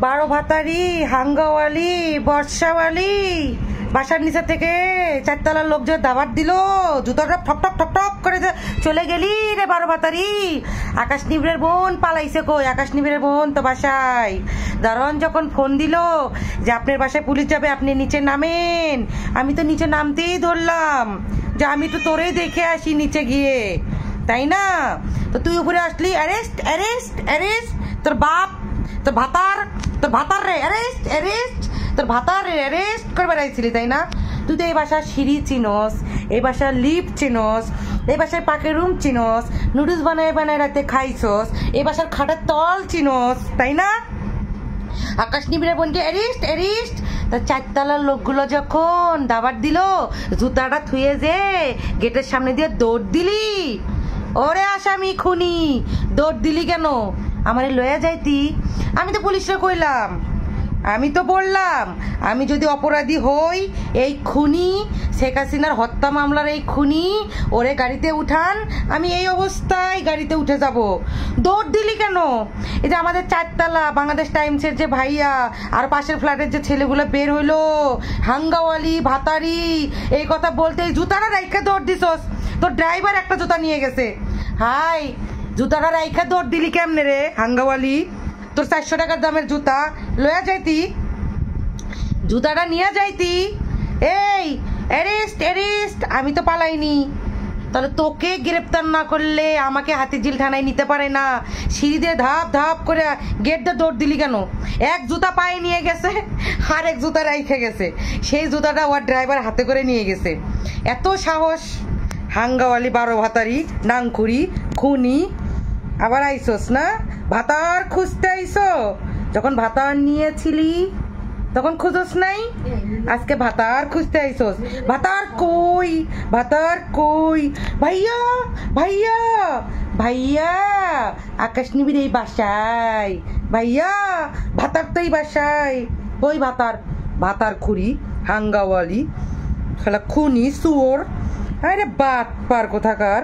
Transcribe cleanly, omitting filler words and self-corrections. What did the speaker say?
বারো ভাতারি হাঙ্গাওয়ালি বর্ষাওয়ালি বাসার নিচে থেকে চারতলার লোক যে দাবার দিল, জুতোটা ঠক ঠক ঠক ঠক করে চলে গেলি রে বারো ভাতারি। আকাশ নিবিড়ের বোন পালাইছে কই? আকাশ নিবিড়ের বোন তো বাসায়। দারোয়ান যখন ফোন দিল যে আপনার বাসায় পুলিশ যাবে, আপনি নিচে নামেন, আমি তো নিচে নামতেই ধরলাম যে আমি তো তোরেই দেখে আসি নিচে গিয়ে, তাই না? তো তুই উপরে আসলি, অ্যারেস্ট অ্যারেস্ট অ্যারেস্ট, তোর বাপ তোর ভাতার রে অ্যারেস্ট অ্যারেস্ট, তোর ভাতার রে অ্যারেস্ট করে বেড়াইছিলি, তাই না? তুই তো এই বাসার সিঁড়ি চিনস, এই বাসার লিফট চিনস, এই বাসার পাকের রুম চিনস, নুডলস বানায় বানায় রাতে খাইছস, এই বাসার খাটের তল চিনস, তাই না? আকাশ নিবিড়ের বোনকে অ্যারেস্ট অ্যারেস্ট। তার চারতলার লোকগুলো যখন দাবার দিল, জুতাটা থুয়ে যে গেটের সামনে দিয়ে দৌড় দিলি। ওরে আসামি খুনি, দৌড় দিলি কেন? আমারে লয়া যাইতি, আমি তো পুলিশে কইলাম, আমি তো বললাম আমি যদি অপরাধী হই, এই খুনি শেখ হাসিনার হত্যা মামলার এই খুনি, ওরে গাড়িতে উঠান, আমি এই অবস্থায় গাড়িতে উঠে যাব। দৌড় দিলি কেন? এই যে আমাদের চারতলা বাংলাদেশ টাইমসের যে ভাইয়া আর পাশের ফ্ল্যাটের যে ছেলেগুলো বের হইলো হাঙ্গাওয়ালি ভাতারি এই কথা বলতে, জুতাটা রাইখা দৌড় দিছস। তোর ড্রাইভার একটা জুতা নিয়ে গেছে। হাই, জুতাটা রাইখা দৌড় দিলি কেমনে রে হাঙ্গাওয়ালি? তোর 400 টাকার দামের জুতা লয়া যাইতি, জুতাটা নিয়ে যাইতি। এই অ্যারেস্ট অ্যারেস্ট, আমি তো পালাইনি। তাহলে তোকে গ্রেপ্তার না করলে আমাকে হাতিঝিল থানায় নিতে পারে না। সিঁড়ি দিয়ে ধাপ ধাপ করে গেট দিয়ে দৌড় দিলি কেন? এক জুতা পায়ে নিয়ে গেছে, আর এক জুতা রাইখে গেছে, সেই জুতাটা ওর ড্রাইভার হাতে করে নিয়ে গেছে। এত সাহস হাঙ্গাওয়ালি বারো ভাতারি নাংখুরি খুনি। আবার আইসোস না, ভাতার খুঁজতে আইসো? যখন ভাতার নিয়েছিলি তখন খুঁজোস নাই, আজকে ভাতার খুঁজতে আইসোস। ভাতার কই? ভাতার কই? ভাইয়া ভাইয়া ভাইয়া, আকাশ নিবিড় এই বাসায়, ভাইয়া ভাতার তো এই বাসায়। ওই ভাতার, ভাতার খুরি হাঙ্গাওয়ালি, খেলা খুনি সুয়োর। আরে বাট পার কোথাকার।